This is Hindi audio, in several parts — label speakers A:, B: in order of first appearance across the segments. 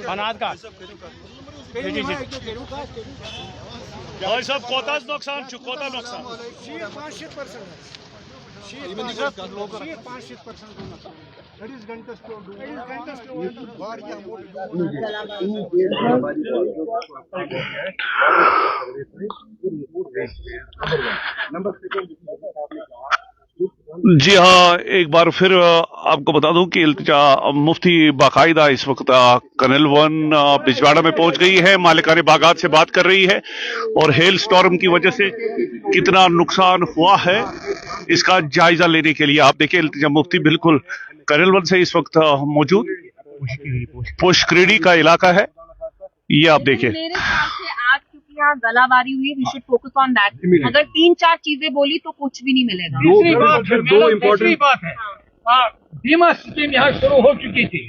A: अनाज का भाई साहब कोताज नुकसान कोता नुकसान जी हाँ, एक बार फिर आपको बता दूं कि इल्तिजा मुफ्ती बाकायदा इस वक्त कनल वन बिजवाड़ा में पहुंच गई है, मालिकाने बागात से बात कर रही है और हेल स्टॉर्म की वजह से कितना नुकसान हुआ है इसका जायजा लेने के लिए आप देखिए इल्तिजा मुफ्ती बिल्कुल कनल वन से इस वक्त मौजूद पुष्करेडी का इलाका है, ये आप देखिए।
B: यहाँ गलाबारी हुई, we should focus on that. अगर 3-4 चीजें बोली तो कुछ भी नहीं मिलेगा।
C: दो इम्पोर्टेंट बात है, बीमा स्कीम यहाँ शुरू हो चुकी थी,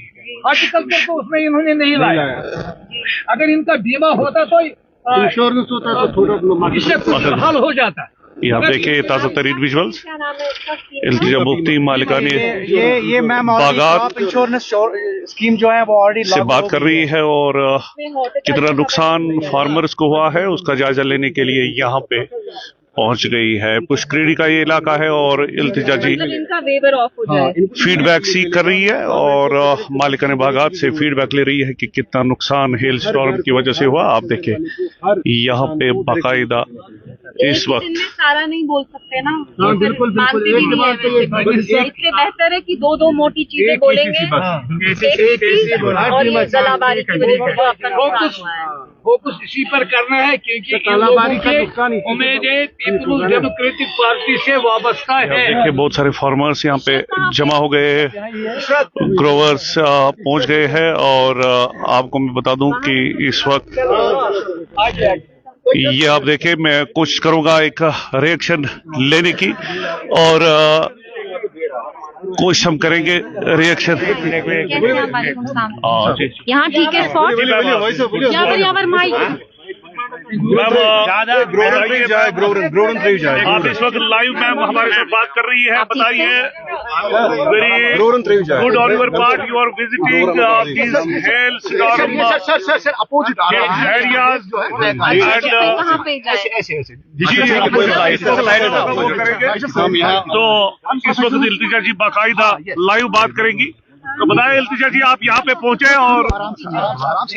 C: हॉर्टिकल्चर को उसमें इन्होंने नहीं लाया। अगर इनका बीमा होता तो इंश्योरेंस होता तो थोड़ा इससे कुछ हल हो जाता।
A: यहाँ देखिए ताजा तरीन विजुअल्स, इल्तिजा मुफ्ती मालिकाने
D: ये मैम
A: बागात
D: इंश्योरेंस स्कीम जो है वो ऑलरेडी
A: से बात कर रही है और कितना नुकसान फार्मर्स को हुआ है उसका जायजा लेने के लिए यहाँ पे पहुंच गई है। पुष्करेडी का ये इलाका है और इल्तिजा जी फीडबैक सीख कर रही है और मालिकाने बागात से फीडबैक ले रही है कि कितना नुकसान हेल स्टॉर्म की वजह से हुआ। आप देखिए यहाँ पे बाकायदा इस वक्त
B: सारा नहीं बोल सकते ना,
C: बिल्कुल बिल्कुल,
B: इससे बेहतर है कि दो मोटी चीजें बोलेंगे और ये गलाबारी की वजह से आपका नुकसान हुआ है।
C: फोकस इसी पर करना है क्योंकि गलाबारी का नुकसान उम्मीदें पीपुल्स डेमोक्रेटिक पार्टी से वाबस्ता है।
A: देखिए बहुत सारे फार्मर्स यहाँ पे जमा हो गए हैं, ग्रोवर्स पहुंच गए हैं और आपको मैं बता दूं कि इस वक्त ये आप देखिए मैं कोशिश करूंगा एक रिएक्शन लेने की और कोशिश हम करेंगे रिएक्शन।
B: यहाँ ठीक है स्पॉट, यहाँ पर माइक
A: आप इस वक्त लाइव मैम हमारे साथ बात कर रही है, बताइए। Very good on your part, you are visiting this hail storm areas तो इस वक्त इल्तिजा जी बाकायदा लाइव बात करेंगी। तो बताएं इल्तिजा जी, आप यहाँ पे पहुंचे और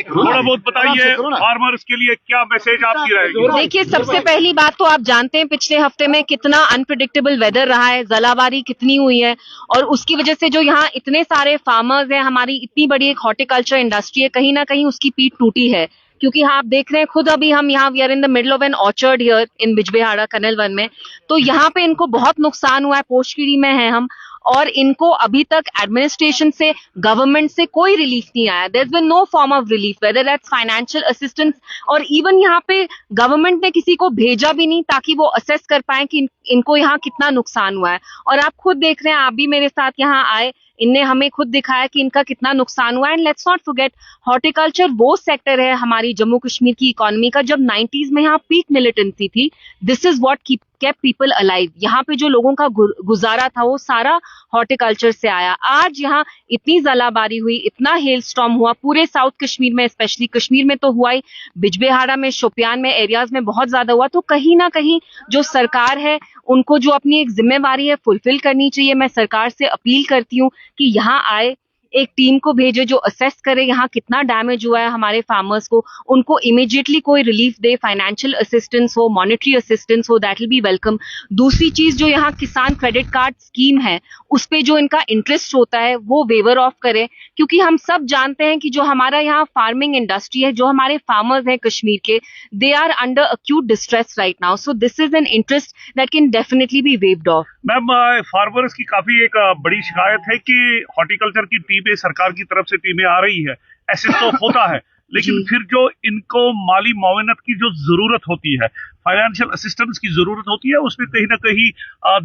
A: थोड़ा बहुत बताइए फार्मर्स के लिए क्या मैसेज आपकी रहेगी।
B: देखिए सबसे पहली बात तो आप जानते हैं पिछले हफ्ते में कितना अनप्रिडिक्टेबल वेदर रहा है, जलाबारी कितनी हुई है और उसकी वजह से जो यहाँ इतने सारे फार्मर्स हैं, हमारी इतनी बड़ी एक हॉर्टिकल्चर इंडस्ट्री है, कहीं ना कहीं उसकी पीठ टूटी है। क्योंकि हाँ आप देख रहे हैं खुद अभी हम यहाँ we are in the middle of an orchard here in Bijbehara canal one में, तो यहाँ पे इनको बहुत नुकसान हुआ है। पोस्टकीड़ी में है हम और इनको अभी तक एडमिनिस्ट्रेशन से गवर्नमेंट से कोई रिलीफ नहीं आया। There is been no form of relief, whether that's financial assistance और इवन यहाँ पे गवर्नमेंट ने किसी को भेजा भी नहीं ताकि वो असेस कर पाए कि इनको यहाँ कितना नुकसान हुआ है। और आप खुद देख रहे हैं, आप भी मेरे साथ यहाँ आए, इनने हमें खुद दिखाया कि इनका कितना नुकसान हुआ है। And let's not forget horticulture वो सेक्टर है हमारी जम्मू कश्मीर की इकोनॉमी का, जब 90s में यहाँ पीक मिलिटेंसी थी, this is what kept people alive। यहाँ पे जो लोगों का गुजारा था वो सारा हॉर्टिकल्चर से आया। आज यहाँ इतनी जलाबारी हुई, इतना हेल स्टॉर्म हुआ पूरे साउथ कश्मीर में, स्पेशली कश्मीर में तो हुआ ही, बिजबेहाड़ा में, शोपियान में, एरियाज में बहुत ज्यादा हुआ। तो कहीं ना कहीं जो सरकार है उनको जो अपनी एक जिम्मेवारी है फुलफिल करनी चाहिए। मैं सरकार से अपील करती हूँ कि यहाँ आए, एक टीम को भेजे जो असेस करे यहाँ कितना डैमेज हुआ है हमारे फार्मर्स को, उनको इमीडिएटली कोई रिलीफ दे, फाइनेंशियल असिस्टेंस हो, मॉनेटरी असिस्टेंस हो, दैट विल बी वेलकम। दूसरी चीज जो यहाँ किसान क्रेडिट कार्ड स्कीम है उस पे जो इनका इंटरेस्ट होता है वो वेवर ऑफ करे, क्योंकि हम सब जानते हैं कि जो हमारा यहाँ फार्मिंग इंडस्ट्री है, जो हमारे फार्मर्स हैं कश्मीर के, they are under acute distress right now. So this is an interest that can definitely be waived off.
A: Ma'am farmers की काफी एक बड़ी शिकायत है कि हॉर्टिकल्चर की टीमें सरकार की तरफ से टीमें आ रही है, ऐसे तो होता है, लेकिन फिर जो इनको माली मुआवनत की जो जरूरत होती है, फाइनेंशियल असिस्टेंस की जरूरत होती है, उसमें कहीं ना कहीं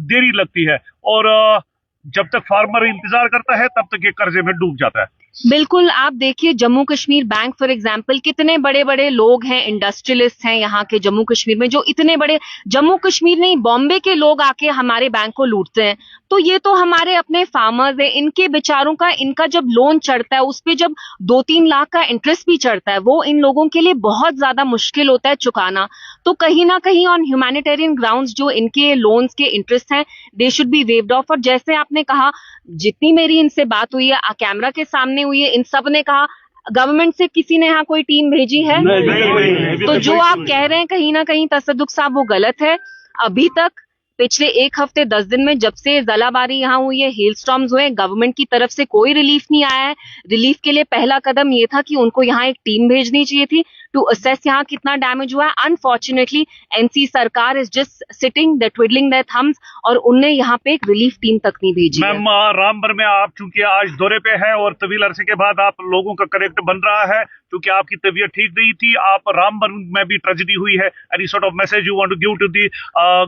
A: देरी लगती है और जब तक फार्मर इंतजार करता है तब तक ये कर्जे में डूब जाता है।
B: बिल्कुल, आप देखिए Jammu Kashmir bank for example, कितने बड़े-बड़े लोग हैं, इंडस्ट्रियलिस्ट हैं यहाँ के जम्मू कश्मीर में, जो इतने बड़े, जम्मू कश्मीर नहीं बॉम्बे के लोग आके हमारे बैंक को लूटते हैं। तो ये तो हमारे अपने फार्मर्स हैं, इनके बेचारों का, इनका जब लोन चढ़ता है उस पे जब 2-3 लाख का इंटरेस्ट भी चढ़ता है, वो इन लोगों के लिए बहुत ज्यादा मुश्किल होता है चुकाना। तो कहीं ना कहीं ऑन ह्यूमैनिटेरियन ग्राउंड्स जो इनके लोन्स के इंटरेस्ट हैं, they should be waived of. और जैसे आपने कहा, जितनी मेरी इनसे बात हुई है, कैमरा के सामने हुई है, इन सब ने कहा गवर्नमेंट से किसी ने यहाँ कोई टीम भेजी है?
A: नहीं,
B: तो जो आप कह रहे हैं कहीं ना कहीं तसद्दुक साहब, वो गलत है। अभी तक पिछले 1 हफ्ते 10 दिन में जब से जलाबारी यहाँ हुई है, हेल स्टॉर्म्स हुए, गवर्नमेंट की तरफ से कोई रिलीफ नहीं आया है। रिलीफ के लिए पहला कदम ये था कि उनको यहाँ एक टीम भेजनी चाहिए थी टू असेस यहाँ कितना डैमेज हुआ है। अनफॉर्चुनेटली एनसी सरकार is just sitting the twiddling their thumbs, और उनने यहाँ पे एक रिलीफ टीम तक नहीं भेजी है।
A: मैम, रामबन में आप चूंकि आज दौरे पे है और तवील अरसे के बाद आप लोगों का कनेक्ट बन रहा है, क्योंकि आपकी तबीयत ठीक नहीं थी, आप रामबन में भी ट्रेजेडी हुई है, any sort of message you want to give to the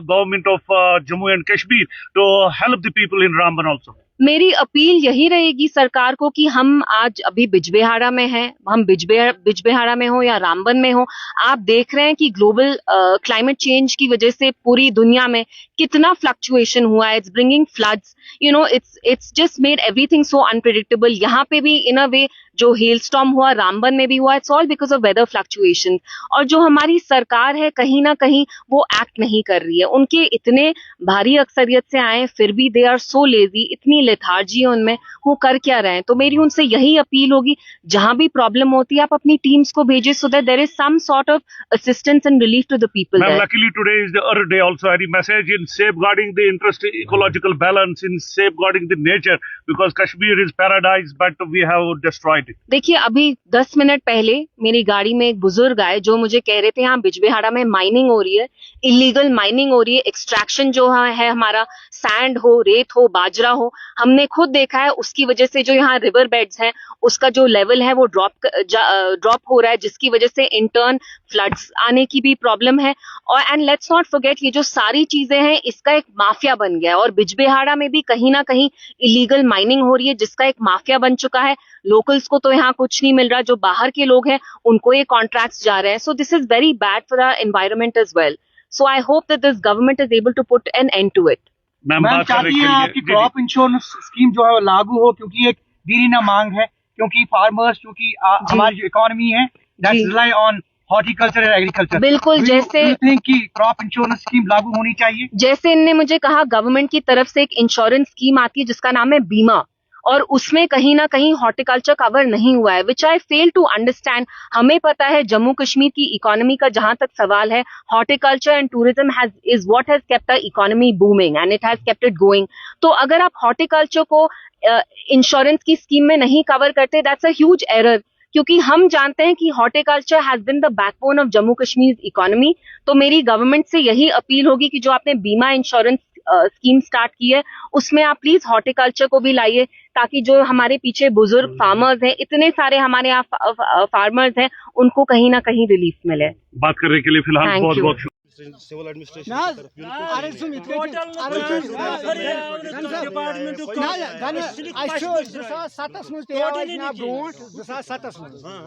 A: government of Jammu and Kashmir to help the people in Ramban also?
B: मेरी अपील यही रहेगी सरकार को कि हम आज अभी बिजबेहाड़ा में हैं, हम बिजबेहाड़ा में हो या रामबन में हो, आप देख रहे हैं कि ग्लोबल क्लाइमेट चेंज की वजह से पूरी दुनिया में कितना फ्लक्चुएशन हुआ है। It's bringing floods, you know, it's just made everything so unpredictable. यहाँ पे भी इन अ वे जो हेल स्टॉर्म हुआ रामबन में भी हुआ, it's all because of weather fluctuation. और जो हमारी सरकार है कहीं ना कहीं वो एक्ट नहीं कर रही है। उनके इतने भारी अक्सरियत से आए फिर भी दे आर सो लेजी, इतनी लेथार्जी है उनमें, वो कर क्या रहे हैं? तो मेरी उनसे यही अपील होगी, जहां भी प्रॉब्लम होती है आप अपनी टीम्स को भेजिए, so that there is some sort of assistance and relief to the people
A: Ma'am,
B: there.
A: luckily today is the Earth Day also. Any message in safeguarding the interest, ecological balance, in safeguarding the nature, because Kashmir is paradise, but we have destroyed it.
B: देखिए, अभी 10 मिनट पहले मेरी गाड़ी में एक बुजुर्ग आए जो मुझे कह रहे थे यहाँ बिजबेहाड़ा में माइनिंग हो रही है, इलीगल माइनिंग हो रही है, एक्सट्रैक्शन जो है हमारा, सैंड हो, रेत हो, बाजरा हो, हमने खुद देखा है। उसकी वजह से जो यहाँ रिवर बेड्स हैं उसका जो लेवल है वो ड्रॉप हो रहा है, जिसकी वजह से इन टर्न फ्लड्स आने की भी प्रॉब्लम है। और एंड लेट्स नॉट फॉरगेट, ये जो सारी चीजें हैं इसका एक माफिया बन गया है, और बिजबेहाड़ा में भी कहीं ना कहीं इलीगल माइनिंग हो रही है जिसका एक माफिया बन चुका है। लोकल्स को तो यहाँ कुछ नहीं मिल रहा, जो बाहर के लोग हैं उनको ये कॉन्ट्रैक्ट्स जा रहे हैं। So this is very bad for our environment as well. So I hope that this government is able to put an end to it.
A: Ma'am,
D: ma'am
A: बात कर रहे
D: चाहती हैं आपकी क्रॉप इंश्योरेंस स्कीम जो है वो लागू हो, क्योंकि एक दीरीना मांग है, क्योंकि फार्मर्स, क्योंकि हमारी जो इकोनॉमी है दैट्स
B: जी।
D: Rely on horticulture and agriculture.
B: बिल्कुल, जैसे
D: थिंक कि क्रॉप इंश्योरेंस स्कीम लागू होनी चाहिए?
B: जैसे इनने मुझे कहा, गवर्नमेंट की तरफ से एक इंश्योरेंस स्कीम आती है जिसका नाम है बीमा, और उसमें कहीं ना कहीं हॉर्टिकल्चर कवर नहीं हुआ है, विच आई फेल टू अंडरस्टैंड। हमें पता है जम्मू कश्मीर की इकोनॉमी का जहां तक सवाल है, horticulture and tourism is what has kept the economy booming and it has kept it going. तो अगर आप हॉर्टिकल्चर को इंश्योरेंस की स्कीम में नहीं कवर करते, दैट्स अ ह्यूज एरर, क्योंकि हम जानते हैं कि horticulture has been the backbone of Jammu Kashmir economy. तो मेरी गवर्नमेंट से यही अपील होगी कि जो आपने बीमा इंश्योरेंस स्कीम स्टार्ट की है उसमें आप प्लीज हॉर्टिकल्चर को भी लाइए, ताकि जो हमारे पीछे बुजुर्ग फार्मर्स हैं, इतने सारे हमारे यहाँ फार्मर्स हैं, उनको कहीं ना कहीं रिलीफ मिले।
A: बात करने के लिए फिलहाल
B: Thank
A: बहुत
B: you.
A: बहुत
E: सिविल एडमिनिस्ट्रेशन
F: ना,
E: की तरफ बिल्कुल
F: अरे सुन डिपार्टमेंट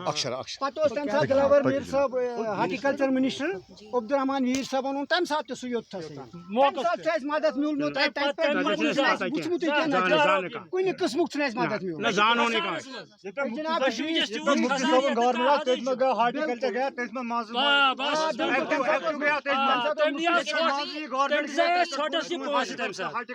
E: अक्षर
F: दिलावर मीर साहब हार्टिकल्चर मिनिस्टर अब्दुलरहमान मीर साहब ओन तम साथ सु योत मदद मिलमुत कुछ किस्मुक मदद मिल जनाब हार्टिकल्चर गया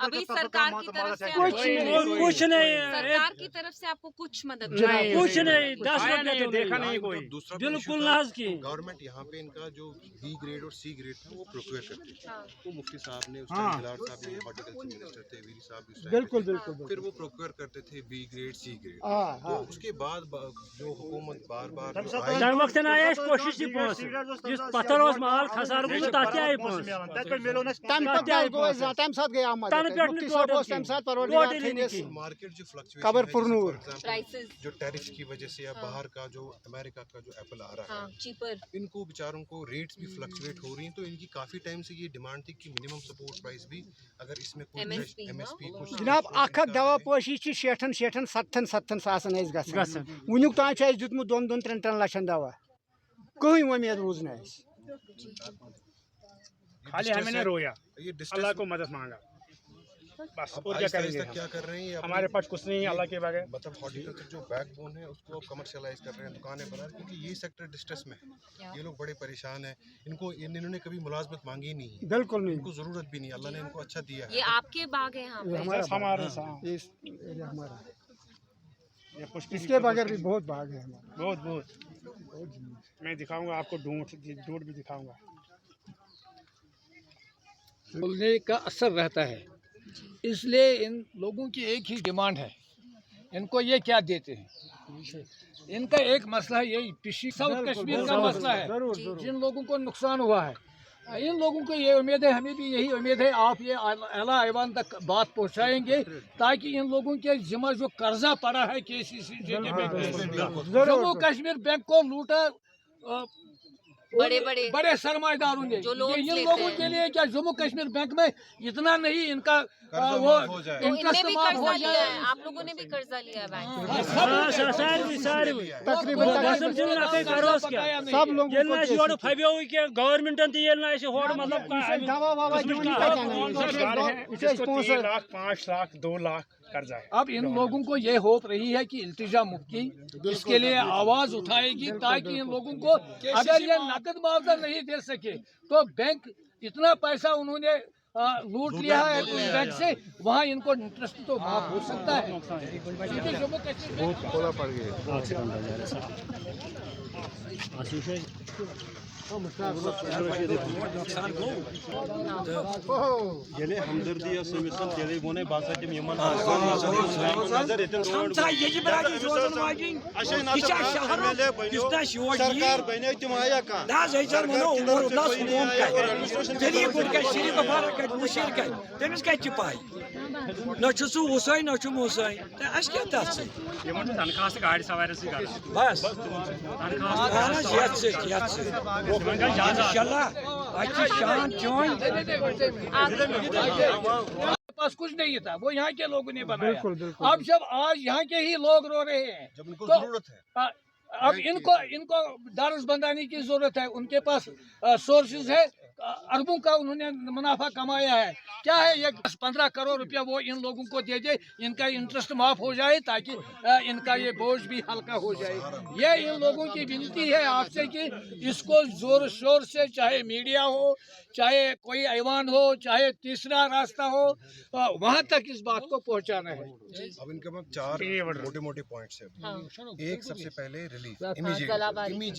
G: अभी सरकार की तरफ से
H: कुछ नहीं,
G: सरकार की तरफ से आपको कुछ मदद
H: कुछ नहीं, 10 रुपए देखा नहीं कोई, बिल्कुल नाज की।
E: गवर्नमेंट यहाँ पे इनका जो बी ग्रेड और सी ग्रेड था वो प्रोक्योर करती थी। वो मुफ्ती साहब ने उस टाइम खिलाड़ साहब ये हॉर्टिकल्चर मिनिस्टर थे, वीरी साहब उस टाइम
F: बिल्कुल
E: थे।
F: बिल्कुल
E: फिर वो प्रोक्योर करते थे बी ग्रेड सी ग्रेड।
F: हाँ,
E: तो
F: हाँ।
E: उसके बाद जो हुकूमत बार बार
H: तम वक्त आए कोशिश पत्थर माल खसार तत क्या
F: तम साथ गया मुफ्ती साहब तम साथ परवरदिगार
E: मार्केट जो फ्लक्चुएशन
F: कबर
E: है,
F: पुरनूर
E: जैसे for example,
G: प्राइसेस
E: जो टैरिफ की वजह से या बाहर का जो अमेरिका का जो एप्पल आ रहा
G: हाँ
E: है,
G: चीपर
E: इनको बेचारों को रेट्स भी फ्लक्चुएट हो रही हैं, तो इनकी काफ़ी टाइम से ये डिमांड थी कि मिनिमम सपोर्ट प्राइस भी अगर इसमें कोई
G: MSP,
E: एमएसपी कुछ
F: जनाब अख दवा पोशी 60 सासन वुनुक तान दुतमुत 2-3 लक्षन दवा कहीं उम्मीद रूज ना
H: खाली हमने रोया
E: ये
H: अल्लाह को मदद मांगा बस और क्या
E: आहिस्ता
H: करेंगे
E: आहिस्ता क्या कर रहे हैं ये अपनी-
H: हमारे पास कुछ नहीं है अल्लाह के बगैर
E: मतलब हॉर्टिकल्चर जो बैकबोन है उसको कमर्शियलाइज कर रहे हैं, दुकानें बना रहे हैं, क्योंकि ये सेक्टर डिस्ट्रेस में है। ये लोग बड़े परेशान हैं, इन्होंने कभी मुलाजमत मांगी ही नहीं है,
F: बिल्कुल नहीं
E: इनको ज़रूरत भी नहीं, अल्लाह ने इनको अच्छा दिया है।
G: ये आपके बाग है यहाँ पे
H: हमारे
F: इस एरिया हमारा
H: ये पुष्प
F: इसके बगैर भी बहुत भाग है हमारा
H: बहुत मैं दिखाऊंगा आपको ढूंढ भी दिखाऊंगा
C: बोलने का असर रहता है, इसलिए इन लोगों की एक ही डिमांड है, इनको ये क्या देते हैं। इनका एक मसला है यही पिछली साउथ कश्मीर का मसला है, जिन लोगों को नुकसान हुआ है, इन लोगों को ये उम्मीद है, हमें भी यही उम्मीद है आप ये आला ऐवान तक बात पहुंचाएंगे ताकि इन लोगों के जिम्मा जो कर्जा पड़ा है KCC जम्मू कश्मीर बैंक को लूटा बड़े सरमाएदारों ने,
G: जो लोन
C: ये इन
G: लेते
C: लोगों
G: हैं।
C: के लिए क्या जम्मू कश्मीर बैंक में इतना नहीं इनका वो
G: तो इनने भी कर्जा लिया है, आप लोगों ने भी कर्जा लिया है बैंक
F: सब लोग
H: गवर्नमेंट मतलब
F: दवा ववा
H: जिसको 3 लाख 5 लाख 2 लाख कर्जा है।
C: अब इन लोगों को ये होप रही है कि इल्तिजा मुफ्ती इसके लिए आवाज उठाएगी ताकि इन लोगों को अगर ये नकद मुआवजा नहीं दे सके तो बैंक इतना पैसा उन्होंने लूट लिया है बैंक से, वहाँ इनको इंटरेस्ट तो माफ हो सकता है। क्योंकि जम्मू कश्मीर
I: ये हमदर्दी मिसल तेरे बोने बासा टिम यमन नजर इतन सरकार बने तुम आया का
H: तनख्वाह गाड़ी सवारी से
J: बस
C: पास कुछ नहीं था, वो यहाँ के लोगों ने बनाया। अब जब आज यहाँ के ही लोग रो रहे हैं,
E: जब इनको
C: तो
E: जरूरत है,
C: अब इनको दर्ज बंधाने की जरूरत है। उनके पास सोर्सेज है, अरबों का उन्होंने मुनाफा कमाया है। क्या है ये 15 करोड़ रुपया वो इन लोगों को दे दे, इनका इंटरेस्ट माफ हो जाए ताकि इनका ये बोझ भी हल्का हो जाए। ये इन लोगों की विनती है आपसे कि इसको जोर शोर से, चाहे मीडिया हो, चाहे कोई ऐवान हो, चाहे तीसरा रास्ता हो, वहाँ तक इस बात को पहुँचाना है।
E: अब इनके पास 4 मोटे पॉइंट्स हैं। एक सबसे पहले रिलीफ इमीडिएट ज़ालाबारी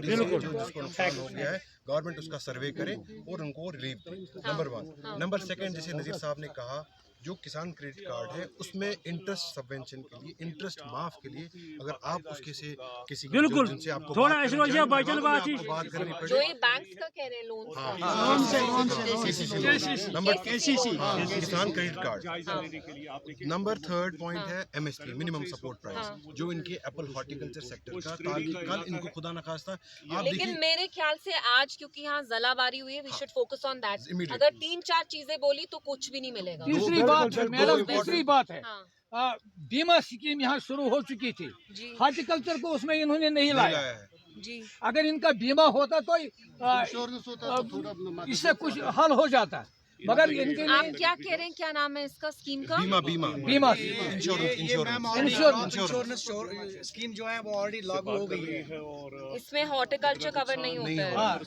E: से जो जिसको नुकसान हो गया है, गवर्नमेंट उसका सर्वे करे और उनको रिलीफ दे, नंबर 1। नंबर 2, जैसे नज़ीर साहब ने कहा, जो किसान क्रेडिट कार्ड है उसमें इंटरेस्ट सबवेंशन के लिए, इंटरेस्ट माफ के लिए, अगर आप उसके से किसी
H: बिल्कुल
E: जिनसे आपको
H: थोड़ा
E: बात
H: ऐसे
E: करनी चाहिए,
H: बचन बात ही
E: बात करनी
G: जो
E: पड़े।
G: ये बैंक्स का कह रहे हैं लोन
E: नंबर किसान क्रेडिट कार्ड। नंबर 3 पॉइंट है MSP मिनिमम सपोर्ट प्राइस, जो इनके एप्पल हॉर्टिकल्चर सेक्टर का, ताकि कल इनको खुदा न खास्ता आप
G: लेकिन
E: देखिए
G: मेरे ख्याल से आज क्योंकि यहाँ जलाबारी हुई है, we should focus on that.
E: Immediately.
G: अगर 3-4 चीजें बोली तो कुछ भी नहीं मिलेगा।
C: तीसरी बात है,
G: हाँ
C: बीमा स्कीम यहाँ शुरू हो चुकी थी,
G: जी
C: हॉर्टिकल्चर को उसमें इन्होंने नहीं लाया।
G: जी
C: अगर इनका बीमा होता तो इससे कुछ हल हो जाता, मगर इनके
G: आप
C: लिए
G: क्या कह रहे हैं, क्या नाम है इसका स्कीम का?
C: बीमा
D: इंश्योरेंस स्कीम जो है वो ऑलरेडी लागू हो गई है।
G: इसमें हॉर्टिकल्चर कवर नहीं होता है।
E: और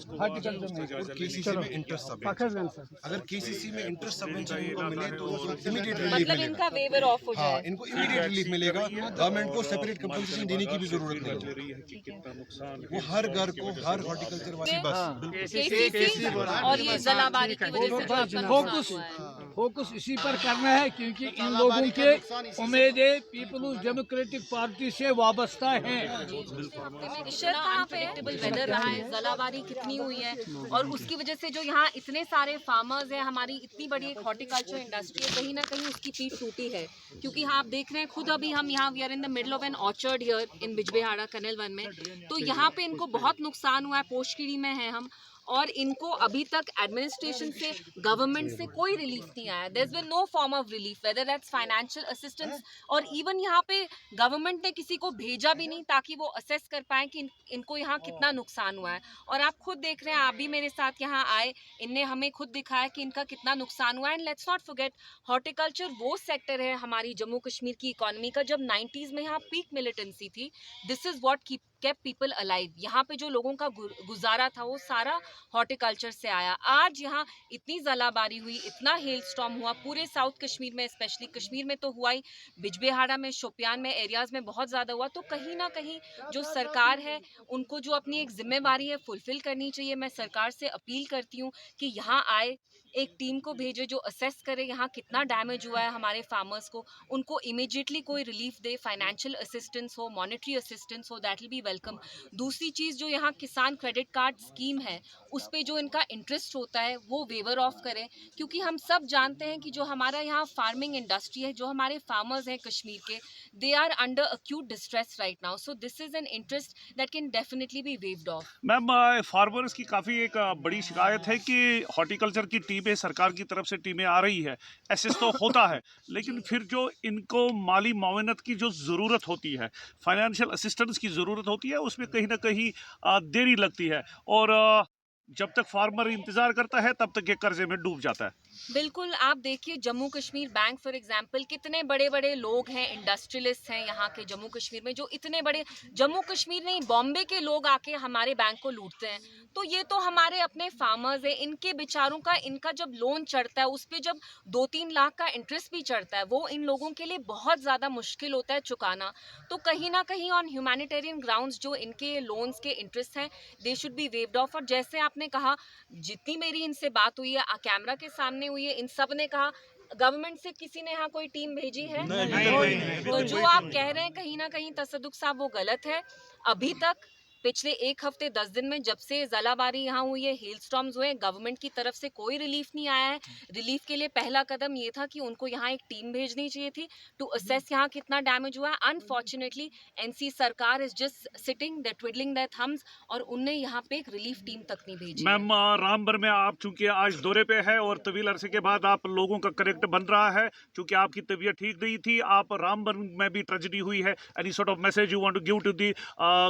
E: KCC में इंटरेस्ट सबवेंशन, अगर KCC में इंटरेस्ट सबवेंशन इनको मिले तो इमीडिएट रिलीफ
G: मतलब
E: मिलेगा।
G: इनका वेवर ऑफ हो
E: हाँ,
G: जाए।
E: इनको इमीडिएट रिलीफ मिलेगा। गवर्नमेंट को सेपरेट कंपनसेशन देने की भी जरूरत नहीं, वो हर घर को, हर हॉर्टिकल्चर वाली बस
G: KCC और ये जलाबारी की वजह से जिसका नुकसान
C: फोकस
G: हुआ है।
C: फोकस इसी पर करना है क्योंकि इन लोगों के उम्मीदें पीपल्स डेमोक्रेटिक पार्टी से वाबस्ता हैं।
G: कितना अनप्रेडिक्टेबल वेदर रहा है, जलाबारी कितनी हुई है और उसकी वजह से जो यहाँ इतने सारे फार्मर्स हैं, हमारी इतनी बड़ी एक हॉर्टिकल्चर इंडस्ट्री है, कहीं ना कहीं उसकी पीठ टूटी है। क्योंकि हाँ, आप देख रहे हैं खुद अभी हम यहाँ we are in the middle of an orchard here in Bijbehara canal one में, तो यहाँ पे इनको बहुत नुकसान हुआ है। पोशकीरी में है हम, और इनको अभी तक एडमिनिस्ट्रेशन से, गवर्नमेंट से कोई रिलीफ नहीं आया। There is been no form of relief, whether that's financial assistance, और इवन यहाँ पे गवर्नमेंट ने किसी को भेजा भी नहीं ताकि वो असेस कर पाए कि इनको यहाँ कितना नुकसान हुआ है। और आप खुद देख रहे हैं, आप भी मेरे साथ यहाँ आए, इनने हमें खुद दिखाया कि इनका कितना नुकसान हुआ है। And let's not forget, horticulture वो सेक्टर है हमारी जम्मू कश्मीर की इकोनॉमी का, जब 90s में यहाँ पीक मिलिटेंसी थी, this is what kept people alive। यहाँ पे जो लोगों का गुजारा था वो सारा हॉर्टिकल्चर से आया। आज यहाँ इतनी जलाबारी हुई, इतना हेल स्टॉर्म हुआ पूरे साउथ कश्मीर में, स्पेशली कश्मीर में तो हुआ ही, बिजबेहाड़ा में, शोपियान में, एरियाज में बहुत ज़्यादा हुआ। तो कहीं ना कहीं जो सरकार है उनको जो अपनी एक जिम्मेवारी है फुलफिल करनी चाहिए। मैं सरकार से अपील करती हूँ कि यहाँ आए, एक टीम को भेजे जो असेस करे यहाँ कितना डैमेज हुआ है हमारे फार्मर्स को, उनको इमीडिएटली कोई रिलीफ दे, फाइनेंशियल असिस्टेंस हो, मॉनेटरी असिस्टेंस हो, दैट विल बी वेलकम। दूसरी चीज़, जो यहाँ किसान क्रेडिट कार्ड स्कीम है उस पे जो इनका इंटरेस्ट होता है वो वेवर ऑफ करें, क्योंकि हम सब जानते हैं कि जो हमारा यहाँ फार्मिंग इंडस्ट्री है, जो हमारे फार्मर्स हैं कश्मीर के, they are under acute distress right now. So this is an interest that can definitely be waived off.
A: Ma'am, farmers की काफ़ी एक बड़ी शिकायत है कि हॉर्टिकल्चर की टीमें, सरकार की तरफ से टीमें आ रही है, एसेस तो होता है, लेकिन फिर जो इनको माली मुआवनत की जो ज़रूरत होती है, फाइनेंशियल असिस्टेंस की ज़रूरत होती है, उसमें कहीं ना कहीं देरी लगती है, और जब तक फार्मर इंतज़ार करता है तब तक ये कर्जे में डूब जाता है।
G: बिल्कुल, आप देखिए Jammu Kashmir bank for example, कितने बड़े बड़े लोग हैं, इंडस्ट्रियलिस्ट हैं यहाँ के जम्मू कश्मीर में, जो इतने बड़े, जम्मू कश्मीर नहीं बॉम्बे के लोग आके हमारे बैंक को लूटते हैं। तो ये तो हमारे अपने फार्मर्स हैं, इनके बेचारों का, इनका जब लोन चढ़ता है उस पर जब 2-3 लाख का इंटरेस्ट भी चढ़ता है, वो इन लोगों के लिए बहुत ज़्यादा मुश्किल होता है चुकाना। तो कहीं ना कहीं ऑन ह्यूमैनिटेरियन ग्राउंड्स जो इनके लोन्स के इंटरेस्ट हैं, they should be waived of. और जैसे आपने कहा, जितनी मेरी इनसे बात हुई है कैमरा के सामने हुई है, इन सब ने कहा गवर्नमेंट से किसी ने यहाँ कोई टीम भेजी है? नहीं। तो जो आप कह रहे हैं कहीं ना कहीं तसद्दुक साहब, वो गलत है। अभी तक पिछले 1 हफ्ते 10 दिन में जब से जलाबारी यहाँ हुई है, हेल स्टॉर्म्स हुए, गवर्नमेंट की तरफ से कोई रिलीफ नहीं आया है। रिलीफ के लिए पहला कदम ये था कि उनको यहाँ एक टीम भेजनी चाहिए थी टू असेस यहाँ कितना डैमेज हुआ है। अनफॉर्चुनेटली एनसी सरकार is just sitting the twiddling their thumbs, और उनने यहाँ पे एक रिलीफ टीम तक नहीं भेजी।
A: मैम, रामबन में आप चूंकि आज दौरे पे है और तवील अरसे के बाद आप लोगों का कनेक्ट बन रहा है, चूंकि आपकी तबीयत ठीक नहीं थी, आप रामबन में भी ट्रेजेडी हुई है, any sort of message you want to give to the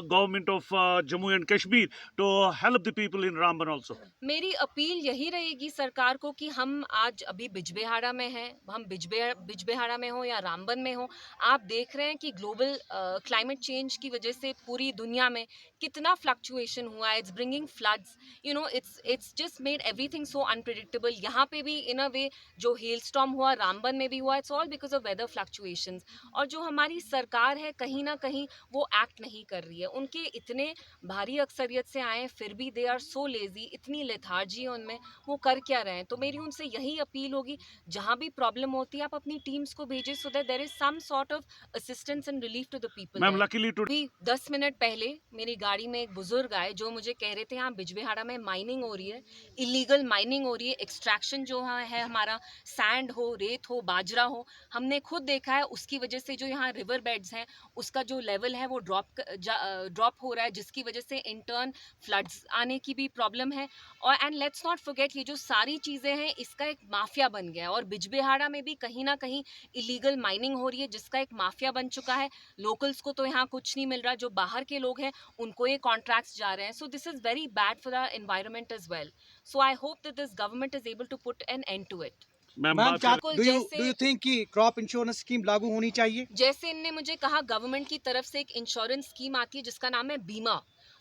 A: government of Jammu and Kashmir to help the people in Ramban also?
G: मेरी अपील यही रहेगी सरकार को कि हम आज अभी बिजबेहाड़ा में हैं, हम बिजबेहाड़ा में हो या रामबन में हो, आप देख रहे हैं कि ग्लोबल क्लाइमेट चेंज की वजह से पूरी दुनिया में कितना फ्लक्चुएशन हुआ है। It's bringing floods, you know, it's just made everything so unpredictable. यहाँ पे भी इन अ वे जो हेल स्टॉर्म हुआ, रामबन में भी हुआ, it's all because of weather fluctuations. और जो हमारी सरकार है कहीं ना कहीं वो एक्ट नहीं कर रही है। उनके इतने भारी अक्सरियत से आए, फिर भी दे आर सो लेजी, इतनी लेथार्जी है उनमें, वो कर क्या रहे हैं? तो मेरी उनसे यही अपील होगी, जहाँ भी प्रॉब्लम होती है आप अपनी टीम्स को भेजें, so that there is some sort of assistance and relief to the people.
A: Ma'am, luckily
G: अभी 10 मिनट पहले मेरी गाड़ी में एक बुजुर्ग आए जो मुझे कह रहे थे यहाँ बिजबेहाड़ा में माइनिंग हो रही है, इलीगल माइनिंग हो रही है, एक्सट्रैक्शन जो है हमारा, सैंड हो, रेत हो, बाजरा हो, हमने खुद देखा है। उसकी वजह से जो यहाँ रिवर बेड्स हैं उसका जो लेवल है वो ड्रॉप हो रहा है, जिसकी वजह से इन टर्न फ्लड्स आने की भी प्रॉब्लम है। और एंड लेट्स नॉट फॉरगेट, ये जो सारी चीज़ें हैं इसका एक माफिया बन गया है, और बिजबेहाड़ा में भी कहीं ना कहीं इलीगल माइनिंग हो रही है जिसका एक माफिया बन चुका है। लोकल्स को तो यहाँ कुछ नहीं मिल रहा, जो बाहर के लोग हैं उनको ये कॉन्ट्रैक्ट्स जा रहे हैं। So this is very bad for the environment as well. So I hope that this government is able to put an end to it.
A: Ma'am,
D: do you think कि क्रॉप इंश्योरेंस स्कीम लागू होनी चाहिए?
G: जैसे इनने मुझे कहा, गवर्नमेंट की तरफ से एक इंश्योरेंस स्कीम आती है जिसका नाम है बीमा,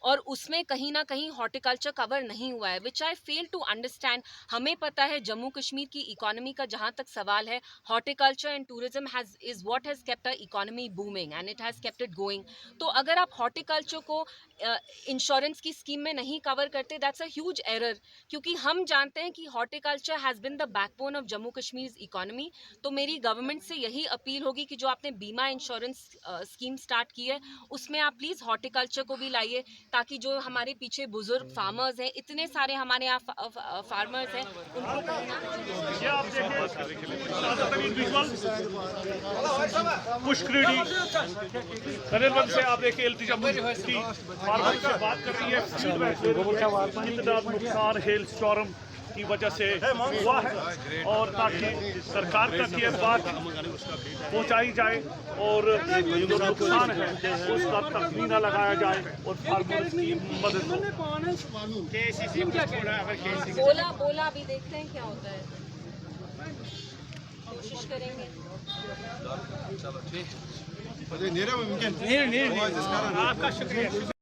G: और उसमें कहीं ना कहीं हॉर्टिकल्चर कवर नहीं हुआ है, विच आई फेल टू अंडरस्टैंड। हमें पता है जम्मू कश्मीर की इकोनॉमी का जहाँ तक सवाल है, horticulture and tourism is what has kept the economy booming and it has kept it going. तो अगर आप हॉर्टिकल्चर को इंश्योरेंस की स्कीम में नहीं कवर करते, दैट्स अ ह्यूज एरर, क्योंकि हम जानते हैं कि horticulture has been the backbone of Jammu Kashmir economy. तो मेरी गवर्नमेंट से यही अपील होगी कि जो आपने बीमा इंश्योरेंस स्कीम स्टार्ट की है उसमें आप प्लीज़ हॉर्टिकल्चर को भी लाइए, ताकि जो हमारे पीछे बुजुर्ग फार्मर्स हैं, इतने सारे हमारे यहाँ फार्मर्स हैं, उनको
A: पुष्करिणी कनेलवन से आप देखिए इल्तिजा मुफ्ती फार्मर से बात कर रही है। कितना नुकसान हेल स्टॉर्म की वजह से हुआ है, और ताकि सरकार तक ये बात पहुंचाई जाए और जो नुकसान है उसका तखमीना लगाया जाए और फार्मर्स की मदद हो।
G: बोला भी देखते हैं क्या होता है, कोशिश करेंगे।
E: आपका शुक्रिया।